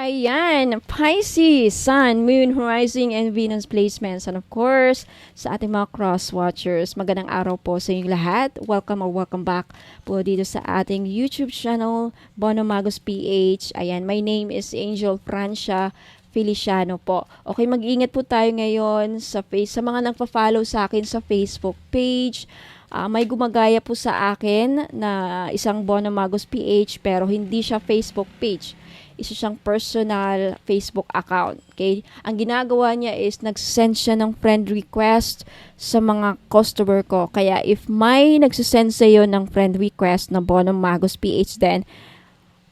Ayan, Pisces, Sun, Moon, Horizon, and Venus placements. And of course, sa ating mga cross-watchers, magandang araw po sa inyong lahat. Welcome or welcome back po dito sa ating YouTube channel, Bono Magos PH. Ayan, my name is Angel Francia Feliciano po. Okay, mag-ingat po tayo ngayon sa mga nagpa-follow sa akin sa Facebook page. May gumagaya po sa akin na isang Bono Magos PH pero hindi siya Facebook page. Isa siyang personal Facebook account. Okay? Ang ginagawa niya is nag-send siya ng friend request sa mga customer ko. Kaya if may nagsisend sa iyo ng friend request na Bono Magos PH then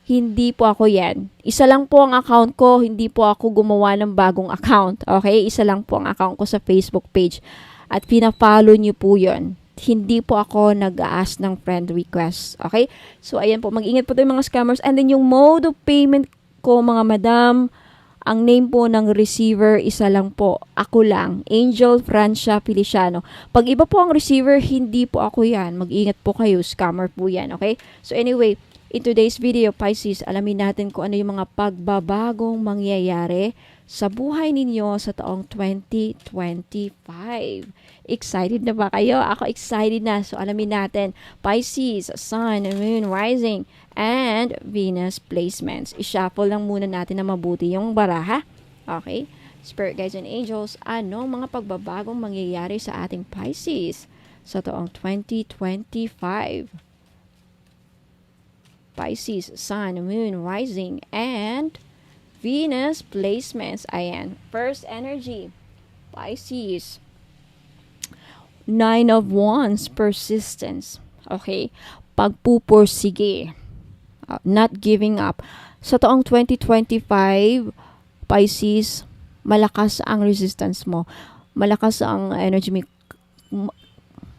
hindi po ako yan. Isa lang po ang account ko, hindi po ako gumawa ng bagong account. Okay? Isa lang po ang account ko sa Facebook page. At pina-follow niyo po yun. Hindi po ako nag-ask ng friend request. Okay? So, ayan po. Mag-ingat po tayo mga scammers. And then, yung mode of payment ko, mga madam, ang name po ng receiver, isa lang po. Ako lang. Angel Francia Feliciano. Pag iba po ang receiver, hindi po ako yan. Mag-ingat po kayo. Scammer po yan. Okay? So, anyway, in today's video, Pisces, alamin natin kung ano yung mga pagbabagong mangyayari sa buhay ninyo sa taong 2025. Excited na ba kayo? Ako excited na. So, alamin natin. Pisces, Sun, Moon, Rising, and Venus placements. I-shuffle lang muna natin na mabuti yung baraha. Okay? Spirit guides and angels, ano mga pagbabagong mangyayari sa ating Pisces sa taong 2025? Pisces, Sun, Moon, Rising, and Venus placements. Ayan. First energy. Pisces. Nine of Wands, persistence. Okay? Pagpupursige. Not giving up. Sa taong 2025, Pisces, malakas ang resistance mo. Malakas ang energy mo.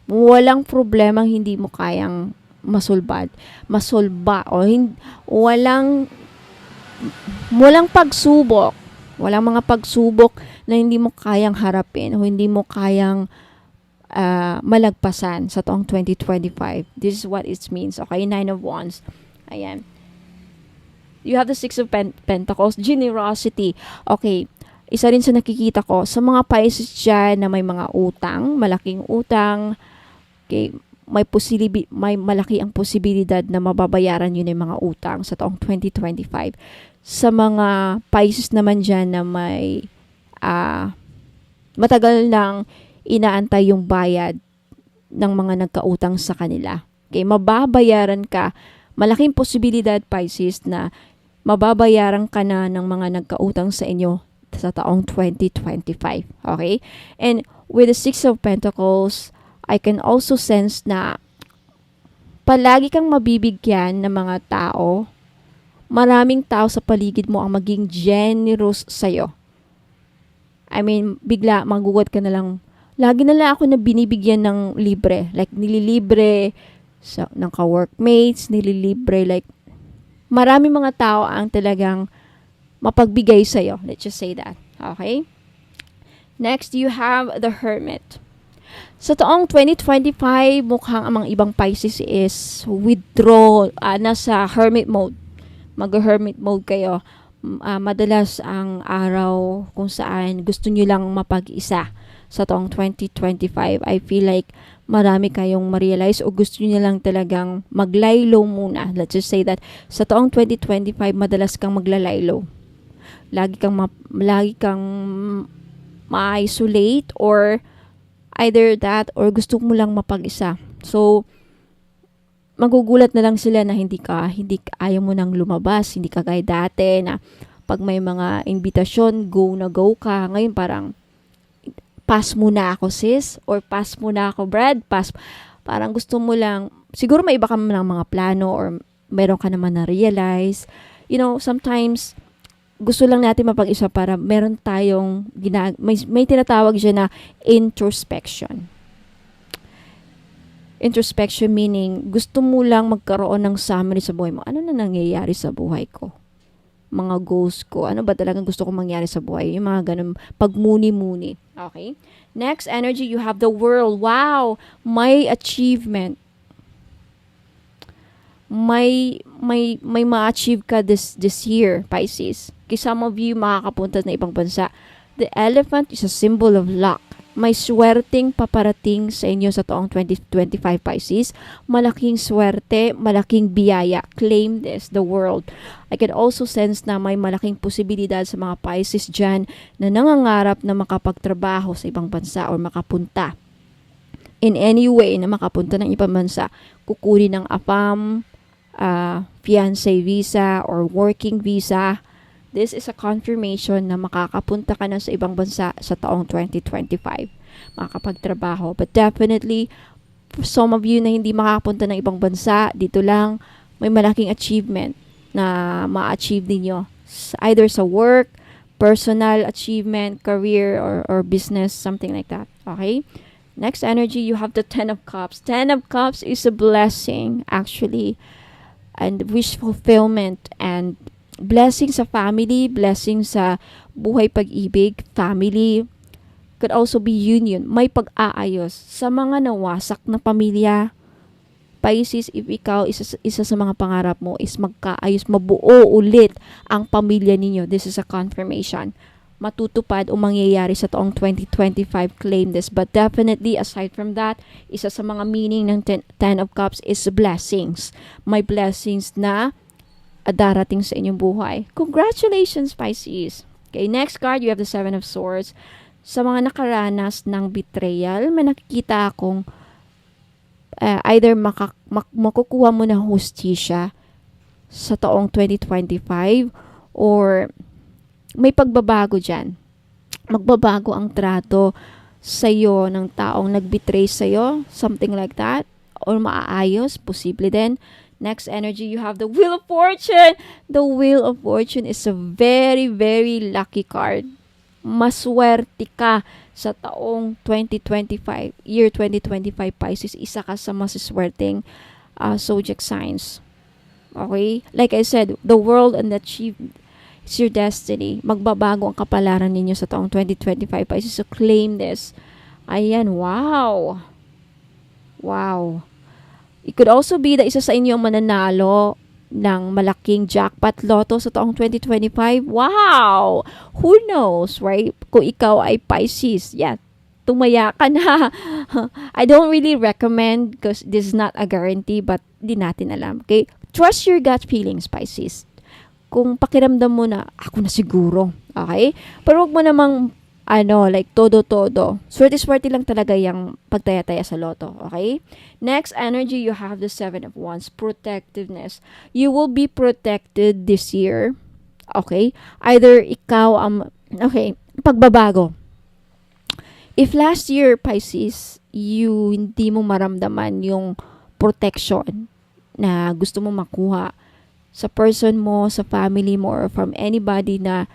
Walang problemang hindi mo kayang masolba o walang pagsubok, walang mga pagsubok na hindi mo kayang harapin o hindi mo kayang malagpasan sa taong 2025. This is what it means. Okay, Nine of Wands. Ayan. You have the Six of Pentacles, generosity. Okay, isa rin sa nakikita ko sa mga Pisces dyan na may mga utang, malaking utang. Okay, may malaki ang posibilidad na mababayaran yun yung mga utang sa taong 2025. Sa mga Pisces naman dyan na may matagal nang inaantay yung bayad ng mga nagkautang sa kanila. Okay, mababayaran ka. Malaking posibilidad, Pisces, na mababayaran ka na ng mga nagkautang sa inyo sa taong 2025. Okay? And with the Six of Pentacles, I can also sense na palagi kang mabibigyan ng mga tao. Maraming tao sa paligid mo ang maging generous sa'yo. I mean, bigla magugulat ka na lang. Lagi na lang ako na binibigyan ng libre. Like, nililibre ng ka-workmates, nililibre. Like, marami mga tao ang talagang mapagbigay sa'yo. Let's just say that. Okay? Next, you have the Hermit. Sa taong 2025, mukhang ang mga ibang Pisces is withdraw, nasa hermit mode. Mag-hermit mode kayo. Madalas ang araw kung saan gusto nyo lang mapag-isa. Sa taong 2025, I feel like marami kayong ma-realize o gusto nyo lang talagang mag-lie low muna. Let's just say that sa taong 2025, madalas kang magla-lie low. Lagi kang ma-isolate or either that or gusto mo lang mapag-isa. So, magugulat na lang sila na hindi ayaw mo nang lumabas, hindi ka gaya dati na pag may mga invitation, go na go ka. Ngayon parang, pass muna ako sis, or pass muna ako Brad, pass. Parang gusto mo lang, siguro may iba ka ng mga plano or meron ka naman na-realize. You know, sometimes, gusto lang natin mapag-isa para meron tayong may tinatawag siya na introspection. Introspection meaning gusto mo lang magkaroon ng summary sa buhay mo. Ano na nangyayari sa buhay ko? Mga goals ko. Ano ba talagang gusto kong mangyari sa buhay? Yung mga ganun pagmuni-muni. Okay? Next energy, you have the World. Wow! May achievement. may ma-achieve ka this year, Pisces. Kay some of you makakapunta na ibang bansa. The elephant is a symbol of luck. May swerteng paparating sa inyo sa taong 2025, Pisces. Malaking swerte, malaking biyaya. Claim this, the world. I can also sense na may malaking posibilidad sa mga Pisces dyan na nangangarap na makapagtrabaho sa ibang bansa or makapunta in any way na makapunta ng ibang bansa. Kukunin ng AFAM, fiancé visa or working visa. This is a confirmation na makakapunta ka na sa ibang bansa sa taong 2025. Makakapagtrabaho. But definitely, for some of you na hindi makakapunta ng ibang bansa, dito lang may malaking achievement na ma-achieve ninyo. Either sa work, personal achievement, career, or business, something like that. Okay? Next energy, you have the Ten of Cups. Ten of Cups is a blessing, actually, and wish fulfillment, and blessing sa family, blessing sa buhay pag-ibig, family, could also be union. May pag-aayos sa mga nawasak na pamilya. Pisces, if ikaw, isa sa mga pangarap mo is magkaayos, mabuo ulit ang pamilya ninyo. This is a confirmation. Matutupad o mangyayari sa taong 2025, claim this. But definitely, aside from that, isa sa mga meaning ng Ten of Cups is blessings. May blessings na darating sa inyong buhay. Congratulations, Pisces! Okay, next card, you have the Seven of Swords. Sa mga nakaranas ng betrayal, may nakikita akong either makukuha mo na hustisya sa taong 2025 or may pagbabago dyan. Magbabago ang trato sa'yo ng taong nagbetray sa'yo, something like that, or maaayos, posible din. Next energy, you have the Wheel of Fortune. The Wheel of Fortune is a very, very lucky card. Maswerte ka sa taong 2025, year 2025, Pisces. Isa ka sa masiswerteng zodiac signs. Okay? Like I said, the world and the achievement is your destiny. Magbabago ang kapalaran ninyo sa taong 2025, Pisces. So claim this. Ayan, wow. Wow. It could also be that isa sa inyo mananalo ng malaking jackpot lotto sa taong 2025. Wow! Who knows, right? Kung ikaw ay Pisces, yeah, tumaya ka na. I don't really recommend because this is not a guarantee, but di natin alam. Okay? Trust your gut feelings, Pisces. Kung pakiramdam mo na, ako na siguro. Okay? Pero wag mo namang like todo-todo. Swerte-swerte lang talaga yung pagtaya-taya sa loto. Okay? Next energy, you have the Seven of Wands. Protectiveness. You will be protected this year. Okay? Either ikaw pagbabago. If last year, Pisces, hindi mo maramdaman yung protection na gusto mo makuha sa person mo, sa family mo, or from anybody na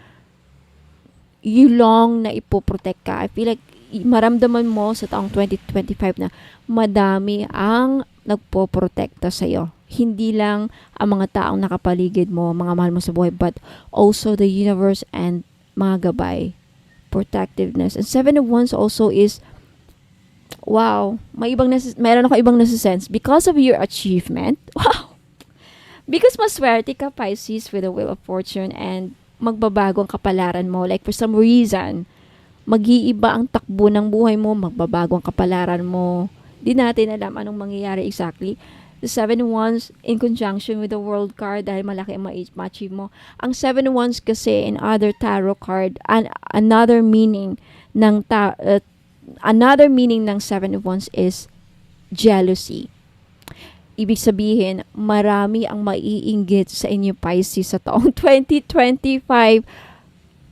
you long na ipoprotect ka. I feel like maramdaman mo sa taong 2025 na madami ang nagpoprotekta sa'yo. Hindi lang ang mga taong nakapaligid mo, mga mahal mo sa buhay, but also the universe and mga gabay. Protectiveness. And Seven of Wands also is, wow, meron ako ibang nasa-sense. Because of your achievement, wow! Because maswerte ka, Pisces, with the Wheel of Fortune, and magbabago ang kapalaran mo. Like for some reason, mag-iiba ang takbo ng buhay mo, magbabago ang kapalaran mo. Di natin alam anong mangyayari exactly. The Seven of Wands in conjunction with the World card dahil malaki ang ma-achieve mo. Ang Seven of Wands kasi in other tarot card, another meaning ng Seven of Wands is jealousy. Ibig sabihin, marami ang maiinggit sa inyo, Pisces, sa taong 2025.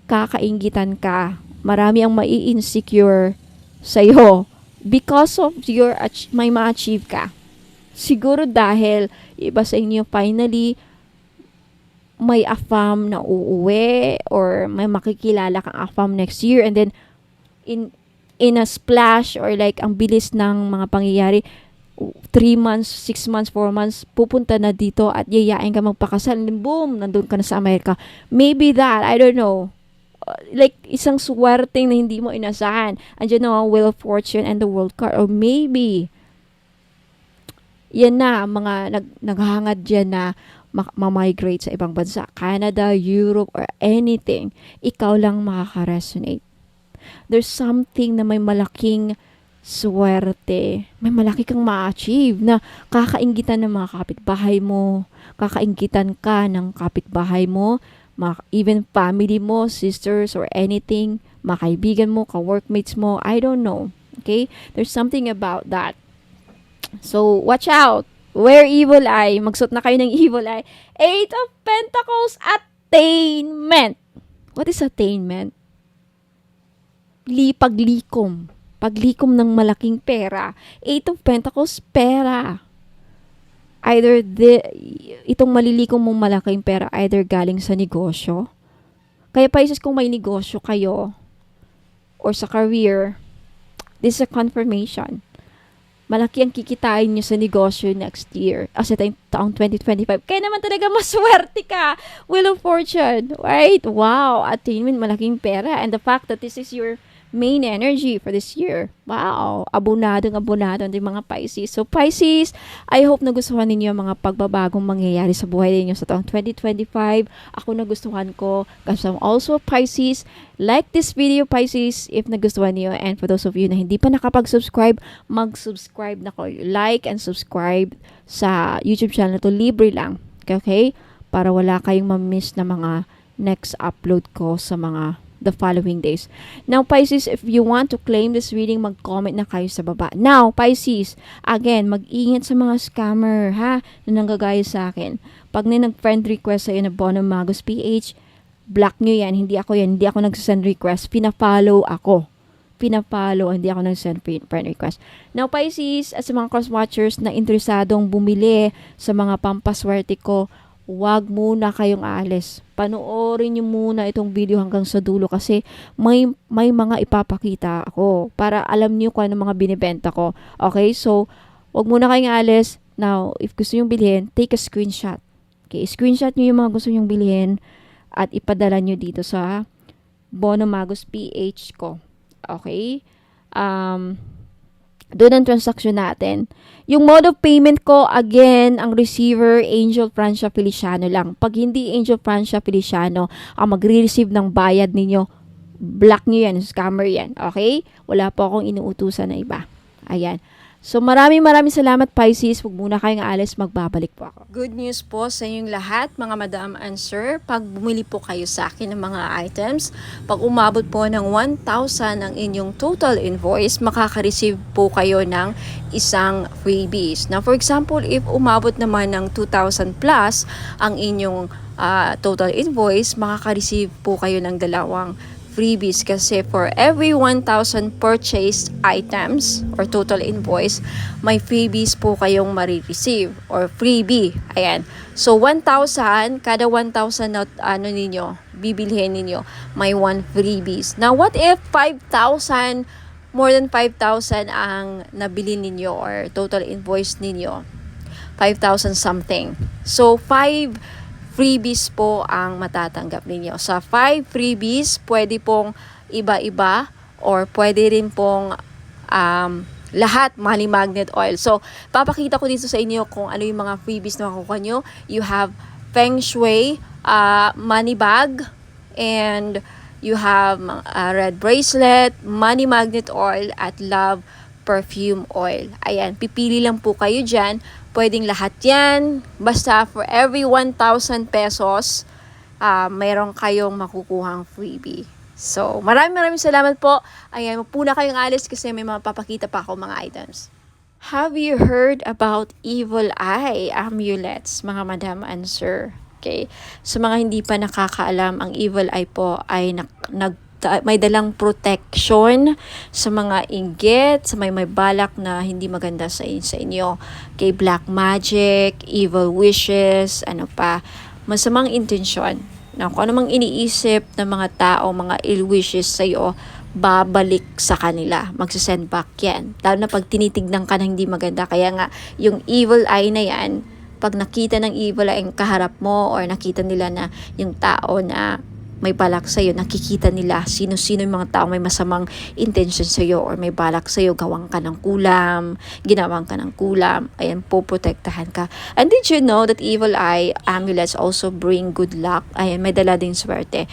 Kakainggitan ka. Marami ang mai-insecure sa'yo because of your may ma-achieve ka. Siguro dahil iba sa inyo, finally, may AFAM na uuwi or may makikilala kang AFAM next year, and then in a splash or like ang bilis ng mga pangyayari, 3 months, 6 months, 4 months, pupunta na dito at yayain ka magpakasal, and then boom, nandun ka na sa Amerika. Maybe that, I don't know. Like, isang swerteng na hindi mo inasahan. Andiyan na ang Wheel of Fortune and the World card. Or maybe, Yan na, mga naghahangad dyan na ma-migrate sa ibang bansa, Canada, Europe, or anything. Ikaw lang makaka-resonate. There's something na may malaking swerte. May malaki kang ma-achieve na kakainggitan ng mga kapitbahay mo. Kakainggitan ka ng kapitbahay mo, even family mo, sisters, or anything, mga kaibigan mo, ka-workmates mo, I don't know. Okay? There's something about that. So, watch out. Wear evil eye. Magsuot na kayo ng evil eye. Eight of Pentacles, attainment. What is attainment? Paglikom. Paglikom ng malaking pera. Eight of Pentacles, pera. Either itong malilikom mong malaking pera, either galing sa negosyo. Kaya Pisces, kung may negosyo kayo, or sa career, this is a confirmation. Malaki ang kikitain nyo sa negosyo next year. As taong 2025. Kaya naman talaga maswerte ka. Wheel of Fortune. Right? Wow. Attainment, malaking pera. And the fact that this is your main energy for this year. Wow. Abonado ang mga Pisces. So Pisces, I hope nagustuhan ninyo ang mga pagbabagong mangyayari sa buhay ninyo sa taong 2025. Ako nagustuhan ko kasi I'm also Pisces. Like this video, Pisces, if nagustuhan niyo. And for those of you na hindi pa nakapag-subscribe, mag-subscribe na ko. Like and subscribe sa YouTube channel to. Libre lang. Okay? Para wala kayong ma-miss na mga next upload ko sa the following days. Now, Pisces, if you want to claim this reading, mag-comment na kayo sa baba. Now, Pisces, again, mag-ingat sa mga scammer, ha, na nanggagaya sa akin. Pag nag-friend request sa'yo na Bono Magos PH, block nyo yan. Hindi ako nagsasend request. Pina-follow ako. Hindi ako nag-send friend request. Now, Pisces, at sa mga cross-watchers na interesadong bumili sa mga pampaswerte ko, wag muna kayong aalis. Panoorin nyo muna itong video hanggang sa dulo kasi may mga ipapakita ako para alam nyo kung ano mga binibenta ko. Okay? So, wag muna kayong aalis. Now, if gusto nyo bilhin, take a screenshot. Okay? Screenshot nyo yung mga gusto nyo bilhin at ipadala nyo dito sa Bono Magos PH ko. Okay? Doon ang transaction natin. Yung mode of payment ko, again, ang receiver, Angel Francia Feliciano lang. Pag hindi Angel Francia Feliciano, ang magre-receive ng bayad ninyo, block nyo yan, scammer yan. Okay? Wala po akong inuutusan na iba. Ayan. So, maraming salamat, Pisces. Huwag muna kayong aalis, magbabalik po ako. Good news po sa inyong lahat, mga madam and sir. Pag bumili po kayo sa akin ng mga items, pag umabot po ng 1,000 ang inyong total invoice, makaka-receive po kayo ng isang freebies. Now, for example, if umabot naman ng 2,000 plus ang inyong total invoice, makaka-receive po kayo ng dalawang freebies kasi for every 1,000 purchased items or total invoice, may freebies po kayong marireceive or freebie. Ayan. So, 1,000, kada 1,000 na bibilhin ninyo, may 1 freebies. Now, what if 5,000, more than 5,000 ang nabili ninyo or total invoice ninyo? 5,000 something. So, 5 freebies po ang matatanggap ninyo. Sa 5 freebies, pwede pong iba-iba or pwede rin pong lahat money magnet oil. So, papakita ko dito sa inyo kung ano yung mga freebies na makukuha nyo. You have Feng Shui money bag and you have red bracelet, money magnet oil at love perfume oil. Ayan, pipili lang po kayo dyan. Pwedeng lahat yan. Basta for every 1,000 pesos, mayroon kayong makukuhang freebie. So, maraming salamat po. Ayan, mapuna kayong alis kasi may mapapakita pa ako mga items. Have you heard about evil eye amulets, mga madam and sir? Okay. Sa mga hindi pa nakakaalam, ang evil eye po ay may dalang protection sa mga inggit, sa may balak na hindi maganda sa inyo. Kay black magic, evil wishes, ano pa, masamang intensyon. Kung ano mang iniisip ng mga tao, mga ill wishes sa iyo, babalik sa kanila. Magsasend back yan. Lalo na pag tinitignan ka na hindi maganda. Kaya nga, yung evil eye na yan, pag nakita ng evil eye ang kaharap mo or nakita nila na yung tao na may balak sa'yo, nakikita nila sino-sino yung mga taong may masamang intention sa'yo or may balak sa'yo, gawang ka ng kulam, ginawang ka ng kulam, ayan, poprotektahan ka. And did you know that evil eye amulets also bring good luck? Ayan, may dala din swerte.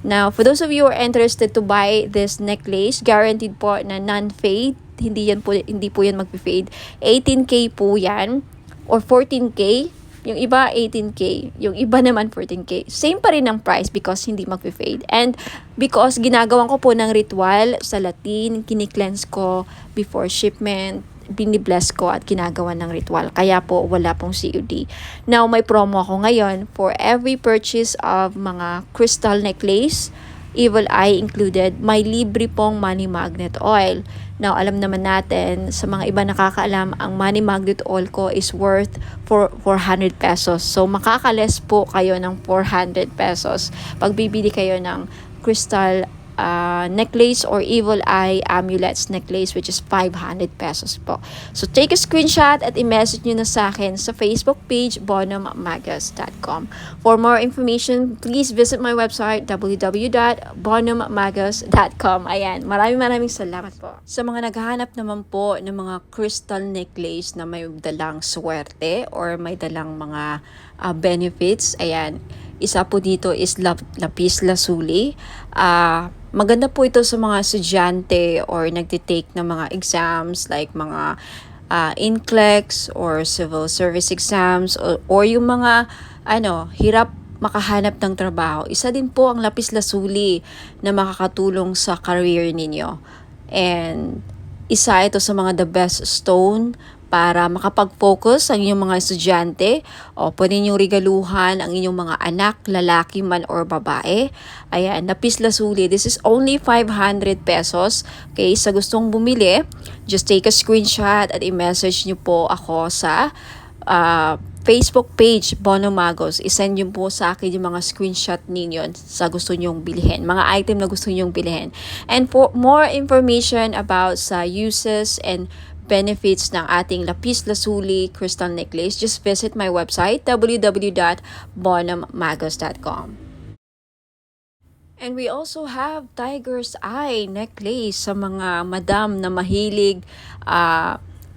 Now, for those of you who are interested to buy this necklace, guaranteed po na non-fade, hindi po yan mag-fade. 18K po yan or 14K. Yung iba 18K, yung iba naman 14K. Same pa rin ang price because hindi mag-fade. And because ginagawan ko po ng ritual sa Latin, kini-cleanse ko before shipment, binibless ko at ginagawa ng ritual. Kaya po wala pong COD. Now may promo ako ngayon for every purchase of mga crystal necklace, evil eye included, may libre pong money magnet oil. Now, alam naman natin, sa mga iba nakakaalam, ang money magnet oil ko is worth for 400 pesos. So, makakales po kayo ng 400 pesos pag bibili kayo ng crystal necklace or evil eye amulets necklace, which is 500 pesos po. So, take a screenshot at i-message nyo na sa akin sa Facebook page, bonummagus.com. For more information, please visit my website, www.bonummagus.com. Ayan, maraming salamat po. Sa mga naghahanap naman po ng mga crystal necklace na may dalang swerte or may dalang mga benefits, ayan, isa po dito is lapis lazuli. Maganda po ito sa mga estudyante or nagtitake ng mga exams like mga NCLEX or civil service exams or yung mga hirap makahanap ng trabaho. Isa din po ang lapis lazuli na makakatulong sa career ninyo. And isa ito sa mga the best stone para makapag-focus ang inyong mga estudyante o pwede ninyong regaluhan ang inyong mga anak, lalaki man or babae. Ayan, lapis lazuli. This is only 500 pesos. Okay, sa gustong bumili, just take a screenshot at i-message nyo po ako sa Facebook page, Bono Magos. I-send nyo po sa akin yung mga screenshot ninyo sa gusto nyong bilhin. Mga item na gusto nyong bilhin. And for more information about sa uses and benefits ng ating lapis lazuli crystal necklace, just visit my website, www.bonummagus.com. And we also have tiger's eye necklace sa mga madam na mahilig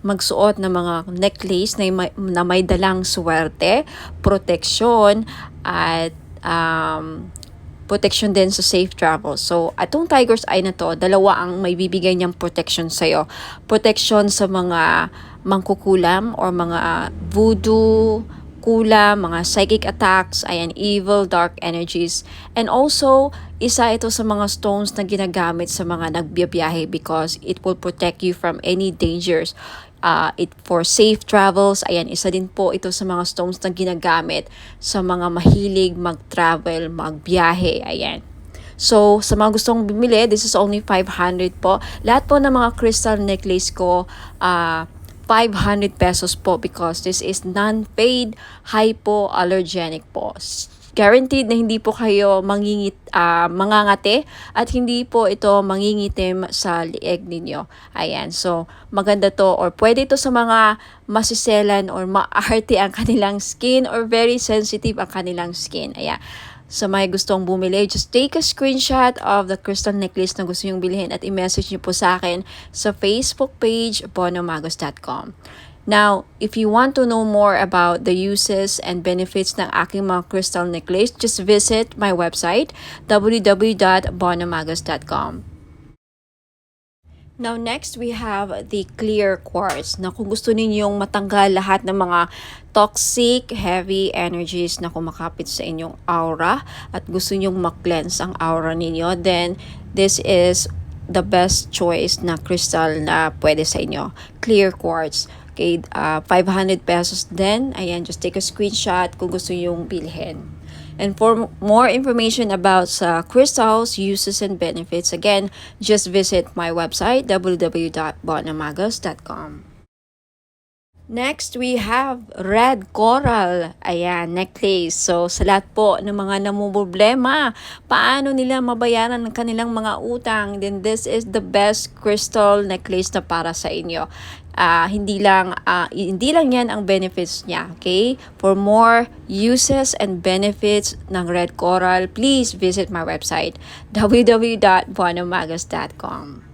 magsuot ng mga necklace na may dalang swerte, proteksyon, at protection din sa safe travel. So, atong tiger's eye na to, dalawa ang may bibigay niyang protection sa'yo. Protection sa mga mangkukulam or mga voodoo, kulam, mga psychic attacks, ayan, evil, dark energies. And also, isa ito sa mga stones na ginagamit sa mga nagbiyabiyahe because it will protect you from any dangers. For safe travels, ayan, isa din po ito sa mga stones na ginagamit sa mga mahilig mag-travel, magbiyahe, ayan. So, sa mga gustong bumili, this is only 500 po. Lahat po ng mga crystal necklace ko, 500 pesos po because this is non-fade, hypoallergenic po. Guaranteed na hindi po kayo mangangati at hindi po ito mangingitim sa lieg ninyo. Ayan, so maganda to or pwede ito sa mga masiselan or maarte ang kanilang skin or very sensitive ang kanilang skin. Ayan. Sa may gustong bumili, just take a screenshot of the crystal necklace na gusto nyong bilhin at i-message nyo po sa akin sa Facebook page, bonummagus.com. Now, if you want to know more about the uses and benefits ng aking mga crystal necklace, just visit my website, www.bonummagus.com. Now, next we have the clear quartz. Na kung gusto ninyong matanggal lahat ng mga toxic, heavy energies na kumakapit sa inyong aura at gusto ninyong ma-cleanse ang aura ninyo, then this is the best choice na crystal na pwede sa inyo. Clear quartz. Okay, 500 pesos din. Ayan, just take a screenshot kung gusto yung bilhin. And for more information about crystals, uses, and benefits, again, just visit my website, www.bonummagus.com. Next, we have red coral. Ayan, necklace. So, sa lahat po ng mga namumroblema, paano nila mabayaran ang kanilang mga utang, then this is the best crystal necklace na para sa inyo. Hindi lang yan ang benefits niya, okay? For more uses and benefits ng red coral, please visit my website, www.buonomagas.com.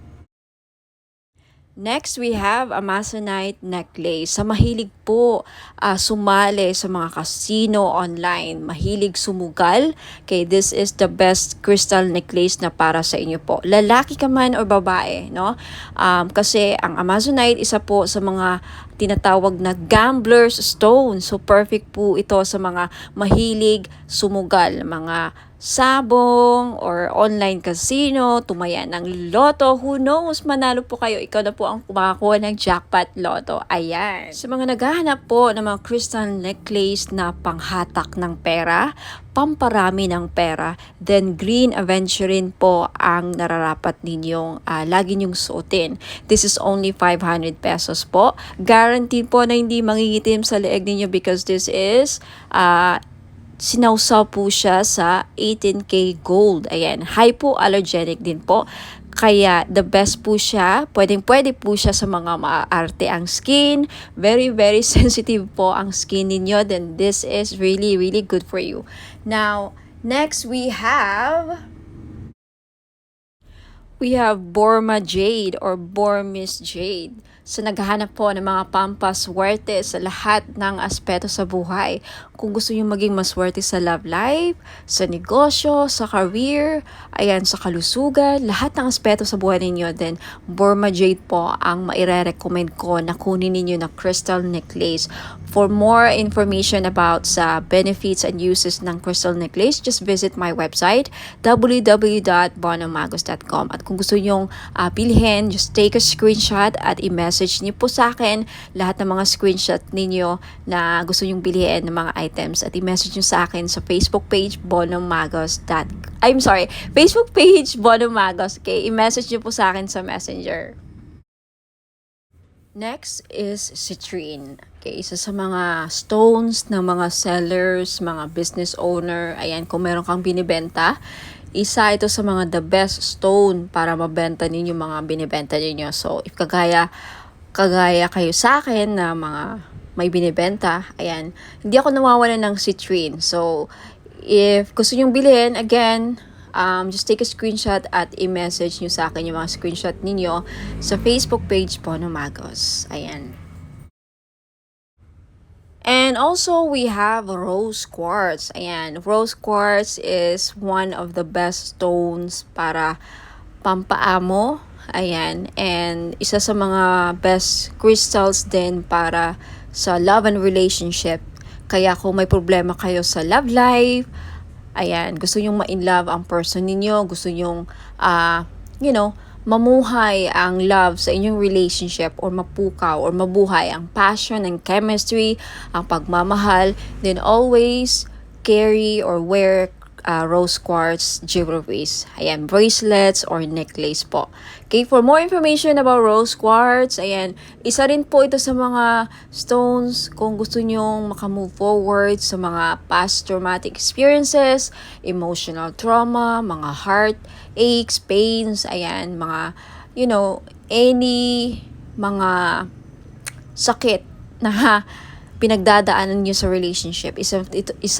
Next, we have Amazonite necklace. Sa mahilig po sumali sa mga casino online, mahilig sumugal, okay, this is the best crystal necklace na para sa inyo po. Lalaki ka man o babae, no? Kasi ang Amazonite, isa po sa mga tinatawag na gambler's stone. So, perfect po ito sa mga mahilig sumugal, mga sabong or online casino, tumaya ng loto, who knows, manalo po kayo, ikaw na po ang kumakakuha ng jackpot loto. Ayan. Sa mga naghahanap po ng mga crystal necklace na panghatak ng pera, pamparami ng pera, then green aventurine po ang nararapat ninyong lagi nyong suotin. This is only 500 pesos po. Guaranteed po na hindi mangingitim sa leeg ninyo because this is sinawsaw po siya sa 18K gold. Ayan, hypoallergenic din po. Kaya the best po siya, pwede po siya sa mga maarte ang skin. Very, very sensitive po ang skin ninyo. Then this is really, really good for you. Now, next we have Borma Jade or Burmese Jade. So, naghahanap po ng mga pampaswerte sa lahat ng aspeto sa buhay. Kung gusto nyo maging maswerte sa love life, sa negosyo, sa career, ayan, sa kalusugan, lahat ng aspeto sa buhay ninyo, then Burma Jade po ang maire-recommend ko na kunin ninyo na crystal necklace. For more information about sa benefits and uses ng crystal necklace, just visit my website, www.buonomagos.com. At kung gusto nyong bilhin, just take a screenshot at i-message niyo po sa akin lahat ng mga screenshot ninyo na gusto nyong bilhin ng mga items at i-message niyo sa akin sa Facebook page Facebook page Buonomagos. Okay, i-message niyo po sa akin sa Messenger. Next is citrine. Okay, isa sa mga stones ng mga sellers, mga business owner. Ayan, kung meron kang binibenta, isa ito sa mga the best stone para mabenta ninyo mga binibenta ninyo. So, if kagaya kayo sa akin na mga may binibenta, ayan, hindi ako nawawalan ng citrine. So, if gusto nyong bilhin, again, just take a screenshot at i-message nyo sa akin yung mga screenshot ninyo sa Facebook page Buonomagos. Ayan. And also, we have rose quartz. Ayan, rose quartz is one of the best stones para pampaamo. Ayan, and isa sa mga best crystals din para sa love and relationship. Kaya kung may problema kayo sa love life, ayan, gusto nyong ma-in-love ang person ninyo, gusto nyong, mamuhay ang love sa inyong relationship or mapukaw or mabuhay ang passion and chemistry, ang pagmamahal, then always carry or wear rose quartz jewelries. Ayan, bracelets or necklace po. Okay, for more information about rose quartz, ayan, isa rin po ito sa mga stones kung gusto nyong makamove forward sa mga past traumatic experiences, emotional trauma, mga heart aches, pains, ayan, mga, any mga sakit na pinagdadaanan nyo sa relationship. Isa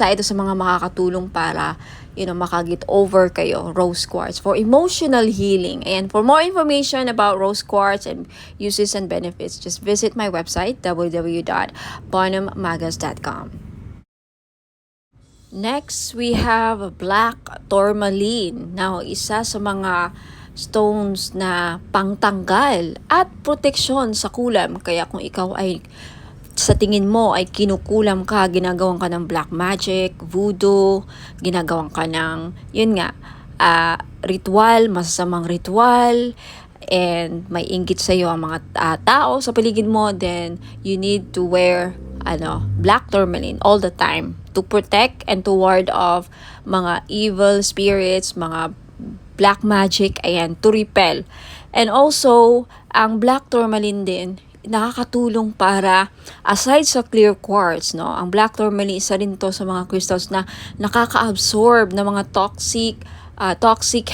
ito sa mga makakatulong para, makagit over kayo, rose quartz, for emotional healing. And for more information about rose quartz and uses and benefits, just visit my website, www.buonomagos.com. Next, we have black tourmaline. Now, isa sa mga stones na pangtanggal at proteksyon sa kulam. Kaya kung ikaw ay sa tingin mo ay kinukulam ka, ginagawan ka ng black magic, voodoo, ginagawan ka ng, ritual, masasamang ritual, and may inggit sa iyo ang mga tao sa paligid mo, then you need to wear black tourmaline all the time to protect and to ward off mga evil spirits, mga black magic, ayan, to repel. And also, ang black tourmaline din, nakakatulong para aside sa clear quartz, no, ang black tourmaline isa rin to sa mga crystals na nakaka-absorb ng mga toxic,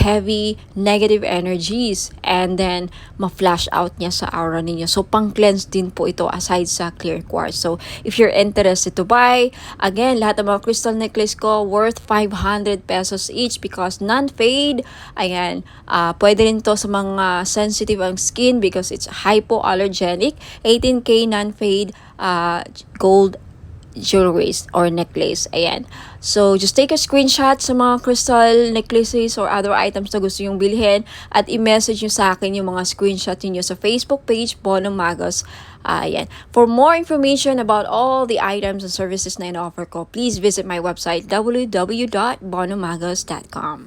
heavy, negative energies, and then ma-flash out niya sa aura ninyo. So, pang-cleanse din po ito aside sa clear quartz. So, if you're interested to buy, again, lahat ng mga crystal necklace ko worth 500 pesos each because non-fade. Ayan, pwede rin to sa mga sensitive ang skin because it's hypoallergenic. 18K non-fade gold jewelries or necklace. Ayan. So, just take a screenshot sa mga crystal necklaces or other items na gusto yung bilhin at i-message nyo sa akin yung mga screenshot niyo sa Facebook page, Bono Magos. Ayan. For more information about all the items and services na in-offer ko, please visit my website, www.bonomagos.com.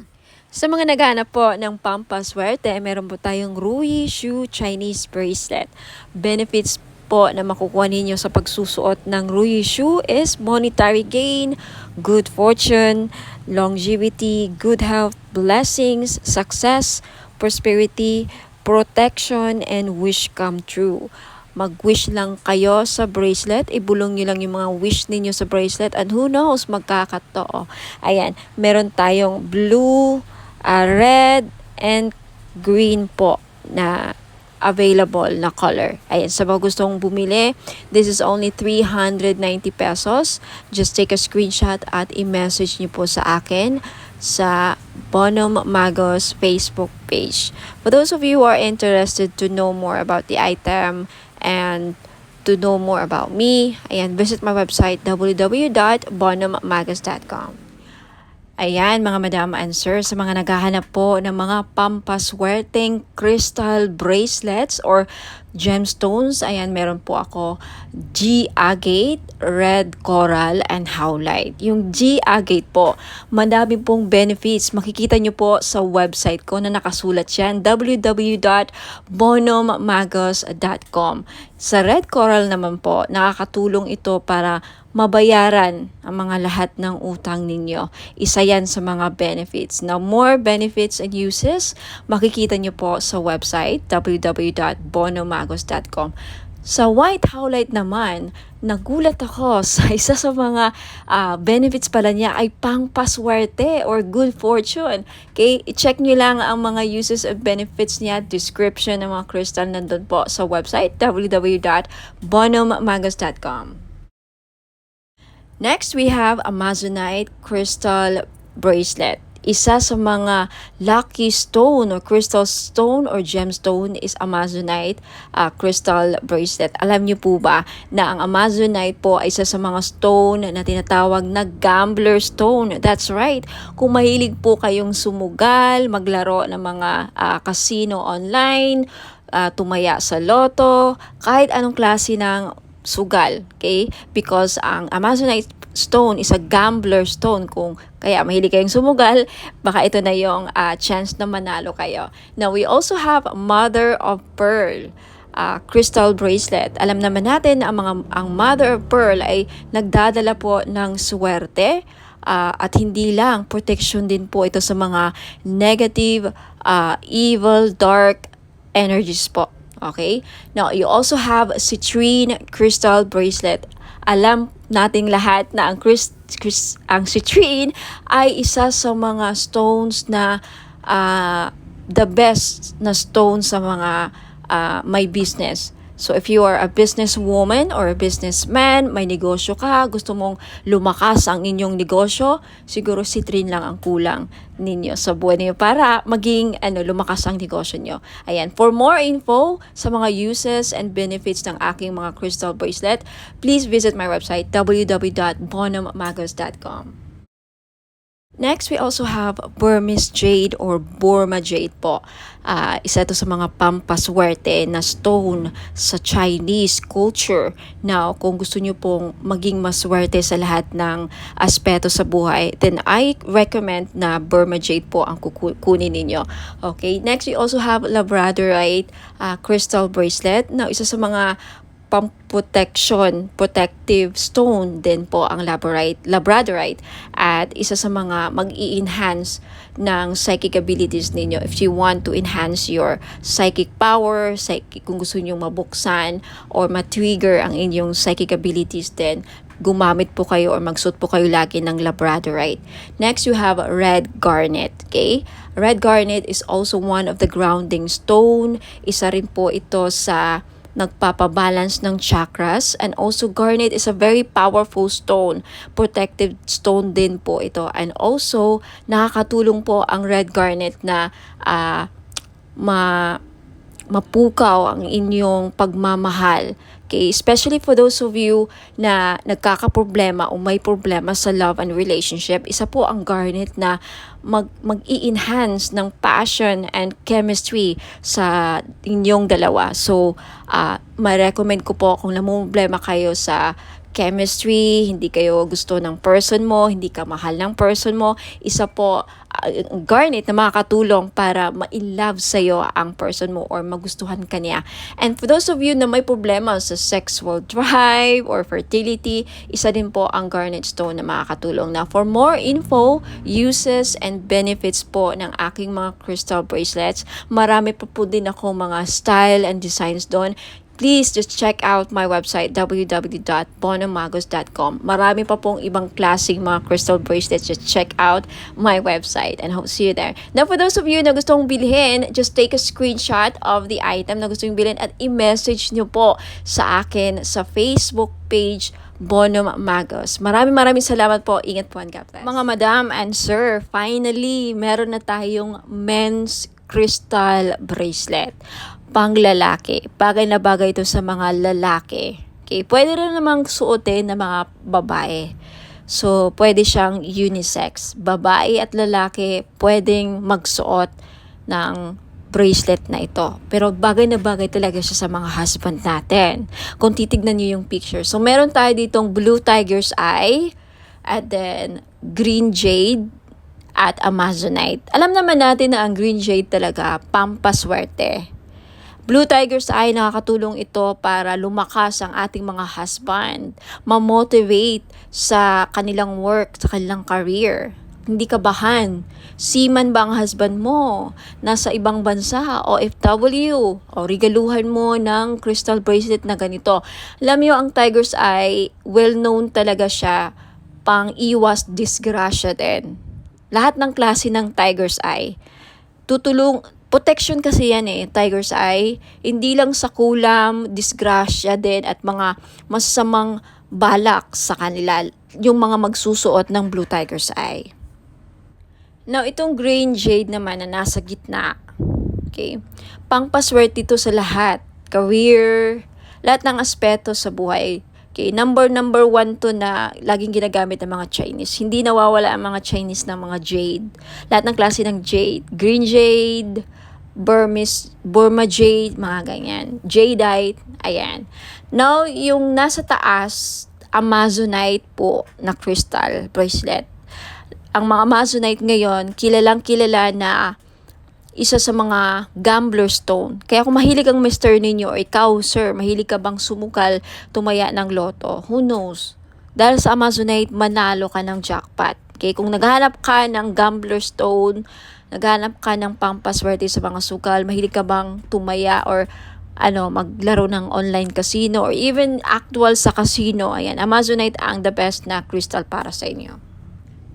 Sa mga naghahanap po ng pampaswerte, meron po tayong Rui Shu Chinese Bracelet. Benefits po na makukuha ninyo sa pagsusuot ng Rui Shu is monetary gain, good fortune, longevity, good health, blessings, success, prosperity, protection, and wish come true. Mag-wish lang kayo sa bracelet, ibulong nyo lang yung mga wish ninyo sa bracelet, and who knows, magkakatotoo. Ayan, meron tayong blue, red, and green po na available na color. Ayan, sa mga gustong bumili, this is only 390 pesos. Just take a screenshot at i-message niyo po sa akin sa Bono Magos Facebook page. For those of you who are interested to know more about the item and to know more about me, ayan, visit my website www.bonomagos.com. Ayan, mga madam and sir, sa mga naghahanap po ng mga pampaswerteng crystal bracelets or gemstones, ayan, meron po ako G-agate, red coral, and howlite. Yung G-agate po, madami pong benefits. Makikita nyo po sa website ko na nakasulat yan, www.bonomagos.com. Sa red coral naman po, nakakatulong ito para mabayaran ang mga lahat ng utang ninyo. Isa yan sa mga benefits. Now, more benefits and uses, makikita nyo po sa website www.bonomagos.com. Sa white howlite naman, nagulat ako sa isa sa mga benefits pala niya ay pangpaswerte or good fortune. Okay, i-check nyo lang ang mga uses and benefits niya, description ng mga crystal nandun po sa website www.bonomagos.com. Next, we have Amazonite crystal bracelet. Isa sa mga lucky stone or crystal stone or gemstone is Amazonite crystal bracelet. Alam niyo po ba na ang Amazonite po ay isa sa mga stone na tinatawag na gambler stone? That's right. Kung mahilig po kayong sumugal, maglaro ng mga casino online, tumaya sa loto, kahit anong klase ng sugal, okay? Because ang Amazonite stone is a gambler stone. Kung kaya mahilig kayong sumugal, baka ito na yung chance na manalo kayo. Now, we also have Mother of Pearl crystal bracelet. Alam naman natin na ang Mother of Pearl ay nagdadala po ng swerte at hindi lang, protection din po ito sa mga negative, evil, dark energies po. Okay? Now, you also have citrine crystal bracelet. Alam nating lahat na ang citrine ay isa sa mga stones na the best na stone sa mga may business. So if you are a businesswoman or a businessman, may negosyo ka, gusto mong lumakas ang inyong negosyo, siguro citrine lang ang kulang ninyo sa buhay niyo para maging lumakas ang negosyo niyo. Ayan, for more info sa mga uses and benefits ng aking mga crystal bracelet, please visit my website www.bonomagos.com. Next, we also have Burmese jade or Burma jade po. Isa ito sa mga pampaswerte na stone sa Chinese culture. Now, kung gusto nyo pong maging maswerte sa lahat ng aspeto sa buhay, then I recommend na Burma jade po ang kukunin ninyo. Okay, next we also have Labradorite crystal bracelet. Now, isa sa mga protective stone din po ang labradorite at isa sa mga mag-i-enhance ng psychic abilities ninyo. If you want to enhance your psychic power, kung gusto niyo mabuksan or ma-trigger ang inyong psychic abilities, then gumamit po kayo or magsuot po kayo lagi ng labradorite. Next, you have red garnet. Okay? Red garnet is also one of the grounding stone. Isa rin po ito sa nagpapabalance ng chakras, and also garnet is a very powerful stone, protective stone din po ito, and also nakakatulong po ang red garnet na mapukaw ang inyong pagmamahal. Okay, especially for those of you na nagkakaproblema o may problema sa love and relationship, isa po ang garnet na mag-i-enhance ng passion and chemistry sa inyong dalawa. So, ma-recommend ko po kung namumblema kayo sa chemistry, hindi kayo gusto ng person mo, hindi ka mahal ng person mo, isa po garnet na makakatulong para ma-love sa'yo ang person mo or magustuhan ka niya. And for those of you na may problema sa sexual drive or fertility, isa din po ang garnet stone na makakatulong. Now, for more info, uses, and benefits po ng aking mga crystal bracelets, marami po din ako mga style and designs doon. Please just check out my website, www.bonomagos.com. Marami pa pong ibang klaseng mga crystal bracelets. Just check out my website and hope to see you there. Now, for those of you na gustong bilhin, just take a screenshot of the item na gusto yung bilhin at i-message nyo po sa akin sa Facebook page Bonom Magos. Maraming salamat po. Ingat po and God bless. Mga madam and sir, finally, meron na tayong men's crystal bracelet. Pang lalaki. Bagay na bagay ito sa mga lalaki. Okay, pwede rin namang suotin ng mga babae. So, pwede siyang unisex. Babae at lalaki pwedeng magsuot ng bracelet na ito. Pero bagay na bagay talaga siya sa mga husband natin. Kung titignan niyo yung picture. So, meron tayo ditong blue tiger's eye, and then green jade, at amazonite. Alam naman natin na ang green jade talaga pampaswerte. Blue tiger's eye, nakakatulong ito para lumakas ang ating mga husband, ma-motivate sa kanilang work, sa kanilang career. Hindi kabahan. Seaman ba ang husband mo? Nasa ibang bansa, OFW, o regaluhan mo ng crystal bracelet na ganito. Alam niyo, ang tiger's eye, well-known talaga siya pang iwas disgrasya din. Lahat ng klase ng tiger's eye, protection kasi yan tiger's eye. Hindi lang sa kulam, disgrasya din at mga masasamang balak sa kanila, yung mga magsusuot ng blue tiger's eye. Now, itong green jade naman na nasa gitna, okay, pangpaswerte ito sa lahat. Career, lahat ng aspeto sa buhay. Okay, number one to na laging ginagamit ng mga Chinese. Hindi nawawala ang mga Chinese ng mga jade. Lahat ng klase ng jade. Green jade, Burma jade, mga ganyan. Jadeite, ayan. Now, yung nasa taas, amazonite po na crystal bracelet. Ang mga amazonite ngayon, kilalang-kilala na isa sa mga gambler stone. Kaya kung mahilig ang mister ninyo o ikaw, sir, mahilig ka bang sumukal, tumaya ng loto, who knows? Dahil sa amazonite, manalo ka ng jackpot. Okay, kung naghahanap ka ng gambler stone, naghahanap ka ng pampaswerte sa mga sukal, mahilig ka bang tumaya or maglaro ng online casino or even actual sa casino, ayan, amazonite ang the best na crystal para sa inyo.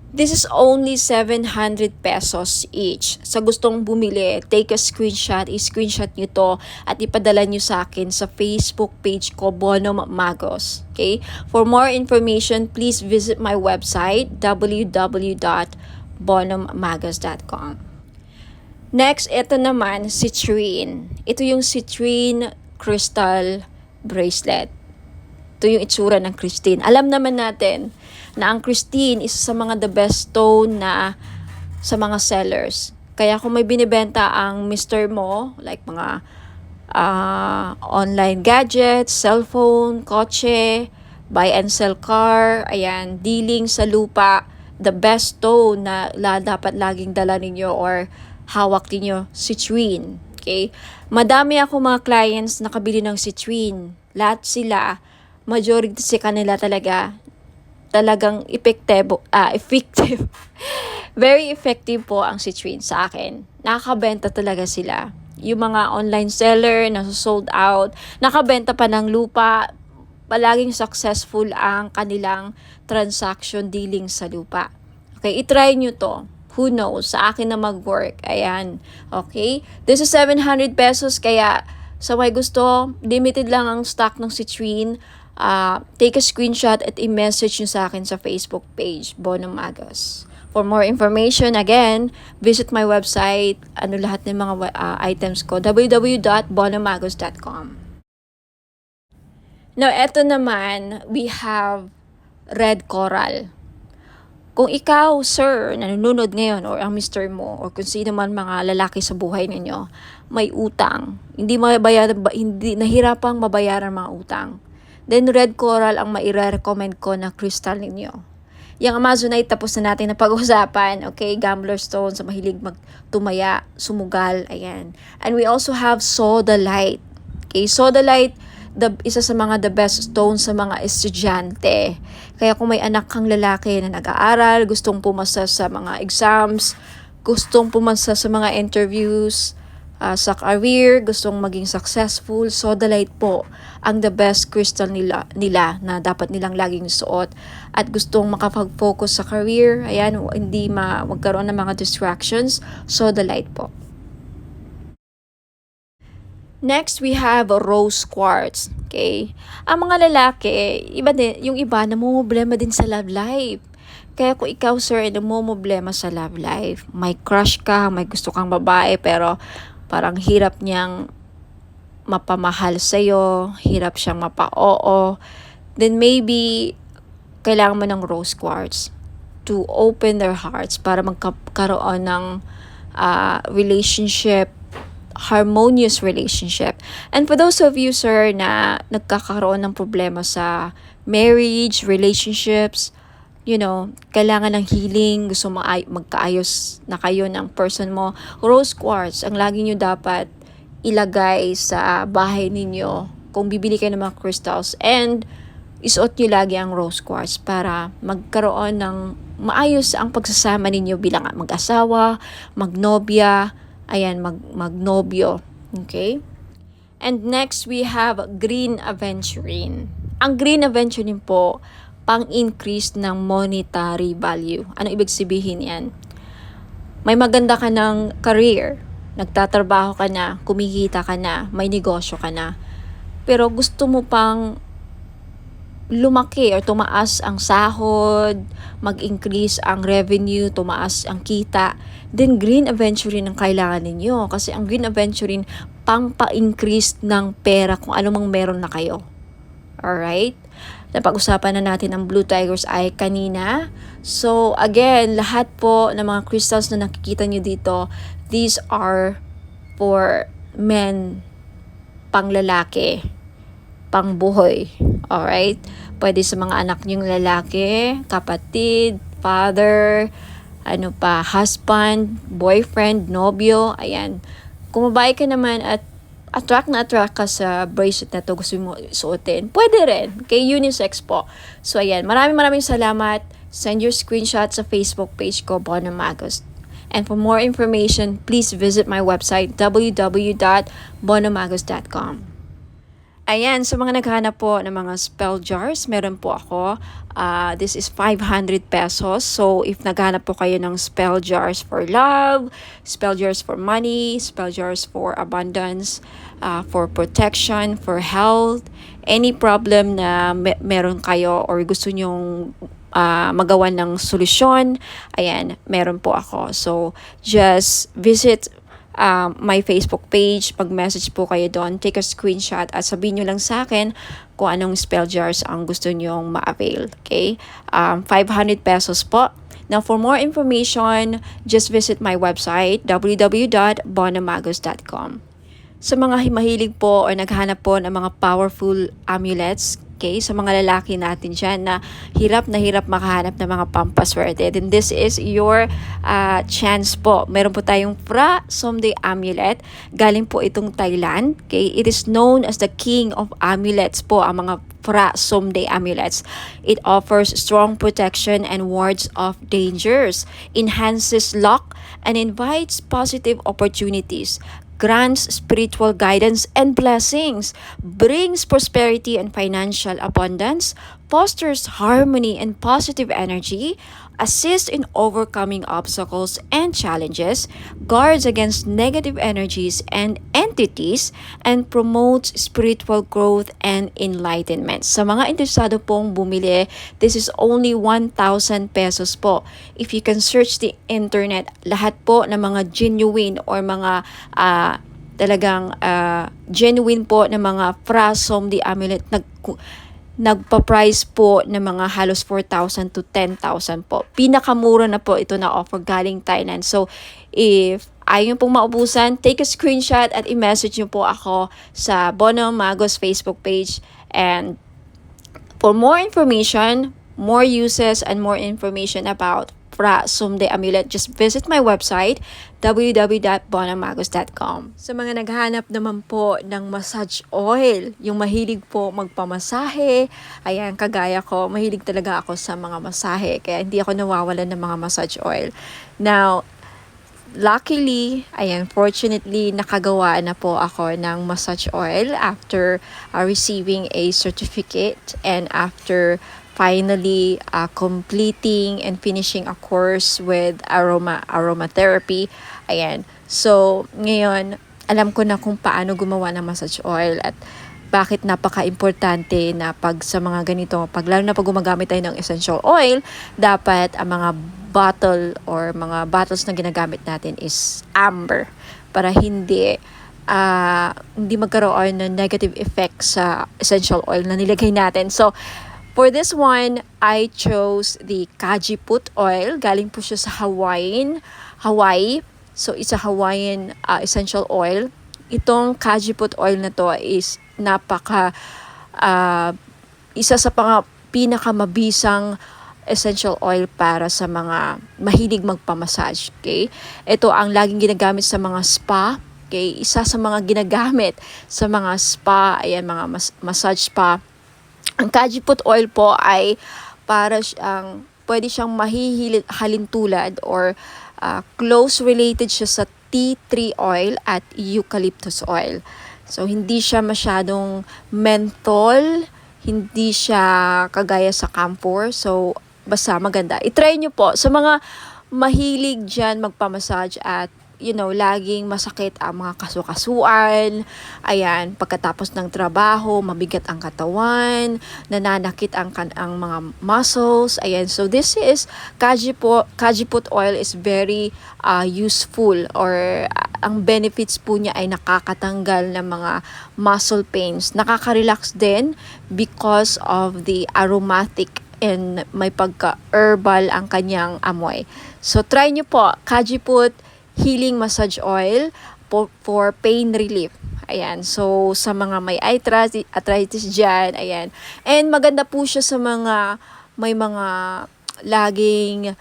This is only 700 pesos each. Sa gustong bumili, take a screenshot, i-screenshot nyo to at ipadala nyo sa akin sa Facebook page ko, Bonom Magos. Okay? For more information, please visit my website, www.bonommagos.com. Next, ito naman, citrine. Ito yung citrine crystal bracelet. Ito yung itsura ng Christine. Alam naman natin na ang Christine isa sa mga the best stone na sa mga sellers. Kaya kung may binibenta ang mister mo, like mga online gadgets, cellphone, kotse, buy and sell car, ayan, dealing sa lupa, the best stone na dapat laging dala ninyo or hawak ninyo, citrine. Okay? Madami ako mga clients nakabili ng citrine. lahat sila, majority sa kanila talagang effective. Very effective po ang citrine sa akin. Nakakabenta talaga sila. Yung mga online seller na sold out, nakabenta pa ng lupa, palaging successful ang kanilang transaction dealing sa lupa. Okay, itry nyo to. Who knows? Sa akin na mag-work. Ayan. Okay? This is 700 pesos. Kaya sa may gusto, limited lang ang stock ng citrine. Take a screenshot at i-message nyo sa akin sa Facebook page, Bono Magos. For more information, again, visit my website. Lahat ng mga items ko, www.bonomagos.com. Now, eto naman, we have red coral. Kung ikaw, sir, nanonood ngayon, or ang mister mo, or kung sino man mga lalaki sa buhay ninyo, may utang, hindi nahirapang mabayaran mga utang, then red coral ang maire-recommend ko na crystal ninyo. Yung Amazonite, tapos na natin na pag-usapan, okay? Gambler stone, sa mahilig magtumaya, sumugal, ayan. And we also have sodalite. Okay, sodalite, isa sa mga the best stone sa mga estudyante. Kaya kung may anak kang lalaki na nag-aaral, gustong pumasa sa mga exams, gustong pumasa sa mga interviews, sa career, gustong maging successful, sodalite po ang the best crystal nila na dapat nilang laging suot. At gustong makapag-focus sa career, ayan, hindi magkaroon ng mga distractions, sodalite po. Next, we have rose quartz. Okay? Ang mga lalaki, yung iba namumblema din sa love life. Kaya kung ikaw, sir, namumblema sa love life, may crush ka, may gusto kang babae, pero parang hirap niyang mapamahal sa'yo, hirap siyang mapa-oo, then maybe kailangan mo ng rose quartz to open their hearts para magkaroon ng harmonious relationship. And for those of you, sir, na nagkakaroon ng problema sa marriage, relationships, kailangan ng healing, gusto magkaayos na kayo ng person mo, rose quartz, ang lagi nyo dapat ilagay sa bahay ninyo kung bibili kayo ng mga crystals, and isuot nyo lagi ang rose quartz para magkaroon ng maayos ang pagsasama ninyo bilang mag-asawa, magnobya, magnobyo. Okay? And next, we have green aventurine. Ang green aventurine po, pang-increase ng monetary value. Ano ibig sabihin yan? May maganda ka ng career, nagtatrabaho ka na, kumikita ka na, may negosyo ka na, pero gusto mo pang lumaki or tumaas ang sahod, mag-increase ang revenue, tumaas ang kita, then green aventurine ang kailangan ninyo. Kasi ang green aventurine, pang-pa-increase ng pera kung ano mang meron na kayo. Alright? Napag-usapan na natin ang Blue Tiger's Eye kanina. So, again, lahat po ng mga crystals na nakikita nyo dito, these are for men, pang lalaki, pang buhay. Alright? Pwede sa mga anak nyong lalaki, kapatid, father, husband, boyfriend, nobyo, ayan. Kung babae ka naman at attract ka sa bracelet na to, gusto mo suotin, pwede rin. Kay unisex po. So, ayan. Maraming salamat. Send your screenshot sa Facebook page ko, Bono Magos. And for more information, please visit my website, www.bonomagos.com. Ayan, sa mga naghahanap po ng mga spell jars, meron po ako. This is 500 pesos. So, if naghahanap po kayo ng spell jars for love, spell jars for money, spell jars for abundance, for protection, for health, any problem na meron kayo or gusto nyong magawa ng solusyon, ayan, meron po ako. So, just visit my Facebook page, pag-message po kayo doon, take a screenshot at sabihin nyo lang sa akin kung anong spell jars ang gusto nyong ma-avail. Okay? 500 pesos po. Now, for more information, just visit my website, www.bonomagos.com. Sa mga mahilig po o naghanap po ng mga powerful amulets, Okay, sa mga lalaki natin dyan na hirap makahanap ng mga pampaswerte. Then this is your chance po. Meron po tayong Phra Somday Amulet. Galing po itong Thailand. Okay, it is known as the king of amulets po, ang mga Phra Somday Amulets. It offers strong protection and wards off dangers, enhances luck, and invites positive opportunities, grants spiritual guidance and blessings, brings prosperity and financial abundance, fosters harmony and positive energy, assists in overcoming obstacles and challenges, guards against negative energies and entities, and promotes spiritual growth and enlightenment. Sa mga interesado pong bumili, this is only 1,000 pesos po. If you can search the internet, lahat po ng mga genuine or mga talagang genuine po ng mga Phra Somday Amulet nagpa-price po ng mga halos 4,000 to 10,000 po. Pinakamura na po ito na offer galing Thailand. So, if ayaw pong maubusan, take a screenshot at i-message nyo po ako sa Bono Magos Facebook page. And for more information, more uses, and more information about Phra Somday Amulet, just visit my website www.bonamagos.com. Sa mga naghanap naman po ng massage oil, yung mahilig po magpamasahe, ayan, kagaya ko, mahilig talaga ako sa mga masahe, kaya hindi ako nawawalan ng mga massage oil. Now, luckily, ayan, fortunately, nakagawa na po ako ng massage oil after receiving a certificate and after finally completing and finishing a course with aromatherapy. Ayan. So, ngayon, alam ko na kung paano gumawa ng massage oil at bakit napaka-importante na pag sa mga ganito, lalo na pag gumagamit tayo ng essential oil, dapat ang mga bottle or mga bottles na ginagamit natin is amber para hindi magkaroon ng negative effect sa essential oil na nilagay natin. So, for this one, I chose the Kajiput oil. Galing po siya sa Hawaii. So, it's a Hawaiian essential oil. Itong Kajiput oil na to is isa sa pinakamabisang essential oil para sa mga mahilig magpamassage. Okay? Ito ang laging ginagamit sa mga spa. Okay? Isa sa mga ginagamit sa mga spa, ayan, mga massage spa. Ang Kajiput oil po ay para pwede siyang halintulad or close related siya sa tea tree oil at eucalyptus oil. So, hindi siya masyadong menthol, hindi siya kagaya sa camphor. So, basta maganda. I-try nyo po sa mga mahilig dyan magpamassage at laging masakit ang mga kasukasuan, ayan, pagkatapos ng trabaho, mabigat ang katawan, nananakit ang mga muscles, ayan. So, this is, Kajiput oil is very useful or ang benefits po niya ay nakakatanggal ng mga muscle pains. Nakaka-relax din because of the aromatic and may pagka-herbal ang kanyang amoy. So, try nyo po, Kajiput Healing Massage Oil for pain relief. Ayan. So, sa mga may arthritis dyan, ayan. And maganda po siya sa may mga laging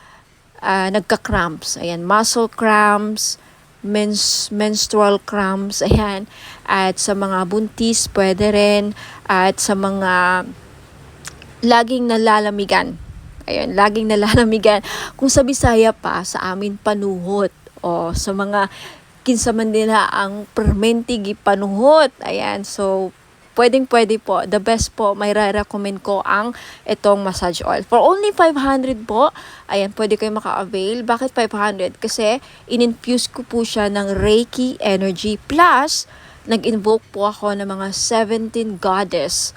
nagka-cramps. Ayan. Muscle cramps, menstrual cramps, ayan. At sa mga buntis, pwede rin. At sa mga laging nalalamigan. Ayan. Laging nalalamigan. Kung sa Bisaya pa, sa amin panuhot. O sa mga kinsaman nila ang permentigi panuhot. Ayan. So, pwede po. The best po, may recommend ko ang itong massage oil. For only 500 po, ayan, pwede kayo maka-avail. Bakit 500? Kasi, in-infuse ko po siya ng Reiki energy. Plus, nag-invoke po ako ng mga 17 gods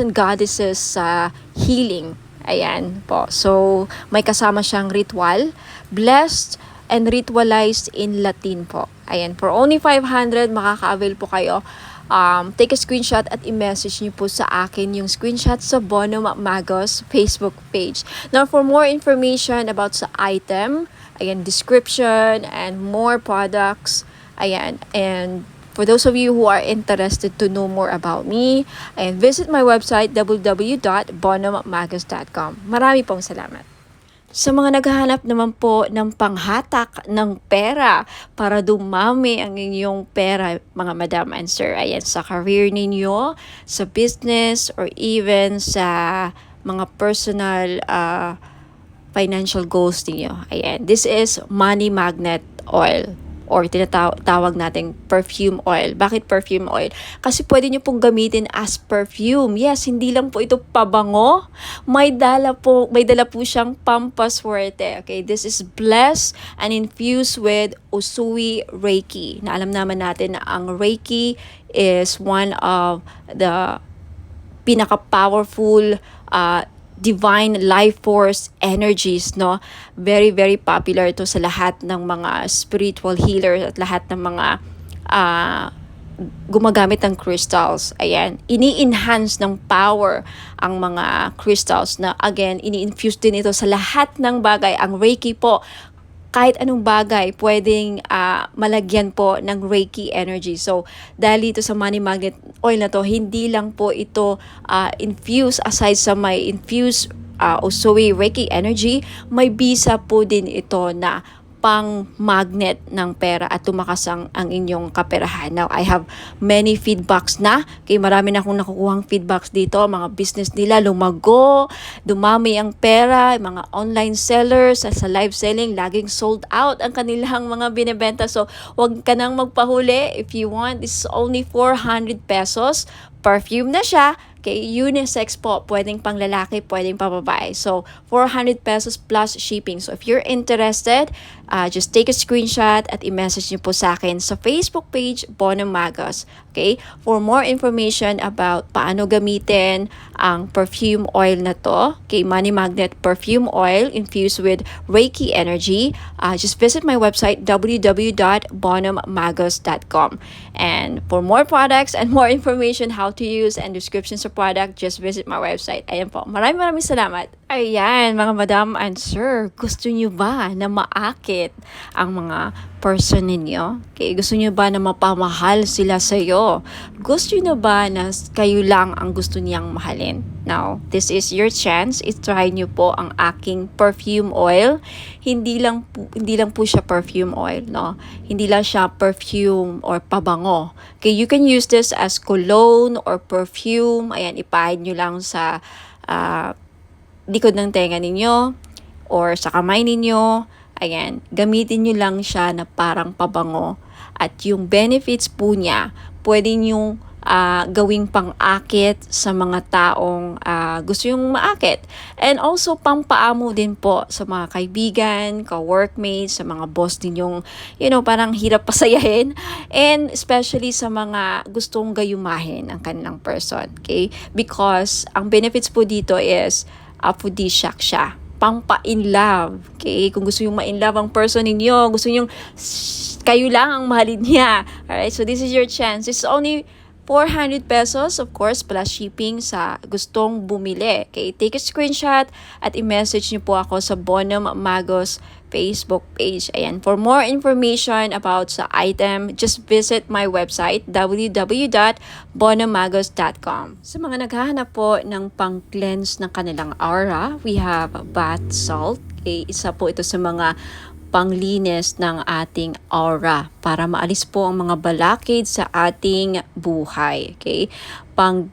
and goddesses sa healing. Ayan po. So, may kasama siyang ritual. Blessed and ritualized in Latin po. Ayan, for only 500, makaka-avail po kayo. Take a screenshot at i-message niyo po sa akin yung screenshot sa Bono Magos Facebook page. Now, for more information about sa item, ayan, description, and more products, ayan, and For those of you who are interested to know more about me, and visit my website www.bonammagus.com. Marami pong salamat. Sa mga naghahanap naman po ng panghatak ng pera para dumami ang inyong pera, mga madam and sir, ayan, sa career ninyo, sa business, or even sa mga personal financial goals ninyo. Ayan, this is money magnet oil, or tinatawag nating perfume oil. Bakit perfume oil? Kasi pwede nyo pong gamitin as perfume. Yes, hindi lang po ito pabango. May dala po siyang pampaswerte. Okay, this is blessed and infused with Usui Reiki. Na alam naman natin na ang Reiki is one of the pinaka-powerful divine life force energies, no? Very, very popular ito sa lahat ng mga spiritual healers at lahat ng mga gumagamit ng crystals. Ayan, ini-enhance ng power ang mga crystals na, again, ini-infuse din ito sa lahat ng bagay. Ang Reiki po, kahit anong bagay, pwedeng malagyan po ng Reiki energy. So, dahil dito sa money magnet oil na to, hindi lang po ito infused, aside sa may infused Usui Reiki energy, may bisa po din ito na pang magnet ng pera at tumakas ang inyong kaperahan. Now, I have many feedbacks na. Kaya marami na akong nakukuhang feedbacks dito. Mga business nila lumago, dumami ang pera, mga online sellers sa live selling, laging sold out ang kanilang mga binebenta. So, wag ka nang magpahuli. If you want, this is only 400 pesos. Perfume na siya. Okay, unisex po, pwedeng pang lalaki, pwedeng pang babae. So, 400 pesos plus shipping. So, if you're interested, just take a screenshot at i-message niyo po sa akin sa Facebook page, Bonam Magus. Okay? For more information about paano gamitin ang perfume oil na to, okay, Money Magnet Perfume Oil infused with Reiki energy, just visit my website, www.bonammagus.com. And for more products and more information how to use and descriptions of product, just visit my website. Ayan po. Maraming salamat. Ayan, mga madam and sir, gusto nyo ba na maakit ang mga person ninyo? Okay, gusto nyo ba na mapamahal sila sa'yo? Gusto nyo ba na kayo lang ang gusto niyang mahalin? Now, this is your chance. I-try nyo po ang aking perfume oil. Hindi lang po siya perfume oil, no? Hindi lang siya perfume or pabango. Okay, you can use this as cologne or perfume. Ayan, ipahid nyo lang sa likod ng tenga ninyo or sa kamay ninyo. Ayan, gamitin nyo lang siya na parang pabango. At yung benefits po niya, pwede nyo gawing pang-akit sa mga taong gusto yung maakit. And also, pampaamo din po sa mga kaibigan, ka-workmates, sa mga boss ninyong, parang hirap pasayahin. And especially sa mga gustong gayumahin ang kanilang person. Okay? Because ang benefits po dito is aphrodisiac siya. Pampa-in love. Okay? Kung gusto yung ma-in love ang person ninyo, gusto yung kayo lang ang mahalin niya. Alright? So this is your chance. It's only 400 pesos, of course, plus shipping sa gustong bumili. Okay, take a screenshot at i-message niyo po ako sa Bonam Magus Facebook page. Ayan, for more information about sa item, just visit my website, www.bonammagus.com. Sa mga naghahanap po ng pang-cleanse ng kanilang aura, we have bath salt. Okay, isa po ito sa mga panglinis ng ating aura para maalis po ang mga balakid sa ating buhay. Okay? Pang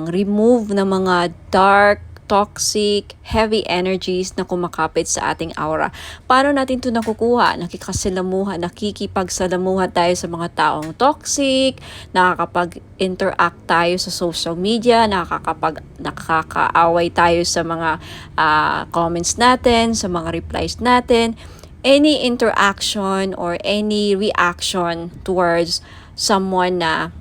remove ng mga dark, toxic, heavy energies na kumakapit sa ating aura. Paano natin ito nakukuha? Nakikipagsalamuha tayo sa mga taong toxic, nakakapag-interact tayo sa social media, nakakaaway tayo sa mga comments natin, sa mga replies natin. Any interaction or any reaction towards someone na,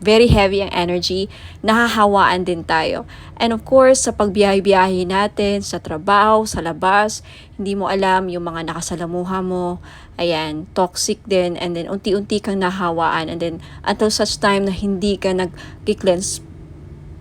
very heavy ang energy, nahahawaan din tayo. And of course, sa pagbiyahe-biyahe natin, sa trabaho, sa labas, hindi mo alam yung mga nakasalamuha mo, ayan, toxic din, and then unti-unti kang nahawaan, and then until such time na hindi ka nag-cleanse,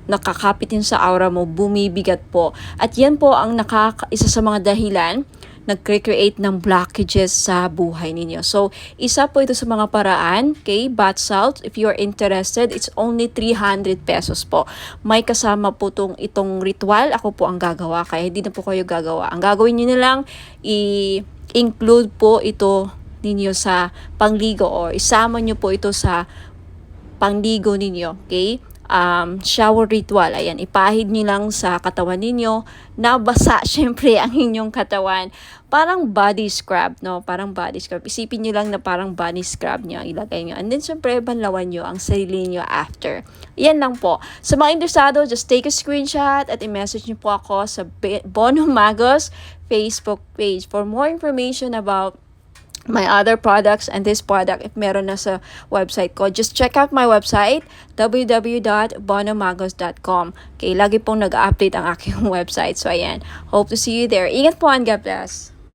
nakakapitin sa aura mo, bumibigat po. At yan po ang isa sa mga dahilan nagcreate ng blockages sa buhay ninyo. So, isa po ito sa mga paraan, okay, bath salt. If you're interested, it's only 300 pesos po. May kasama po itong ritual. Ako po ang gagawa, kaya hindi na po kayo gagawa. Ang gagawin nyo na lang, i-include po ito ninyo sa pangligo or isama nyo po ito sa pangligo ninyo, okay? Shower ritual, ayan, ipahid nyo lang sa katawan ninyo, nabasa syempre ang inyong katawan, parang body scrub, no? Parang body scrub, isipin nyo lang na parang body scrub nyo, ilagay nyo, and then syempre banlawan nyo ang sarili nyo after. Yan lang po. Sa mga interesado, just take a screenshot at i-message nyo po ako sa Bono Magos Facebook page for more information about my other products and this product. If meron na sa website ko, just check out my website, www.bonomagos.com. Okay, lagi pong nag-update ang aking website. So, ayan. Hope to see you there. Ingat po and God bless.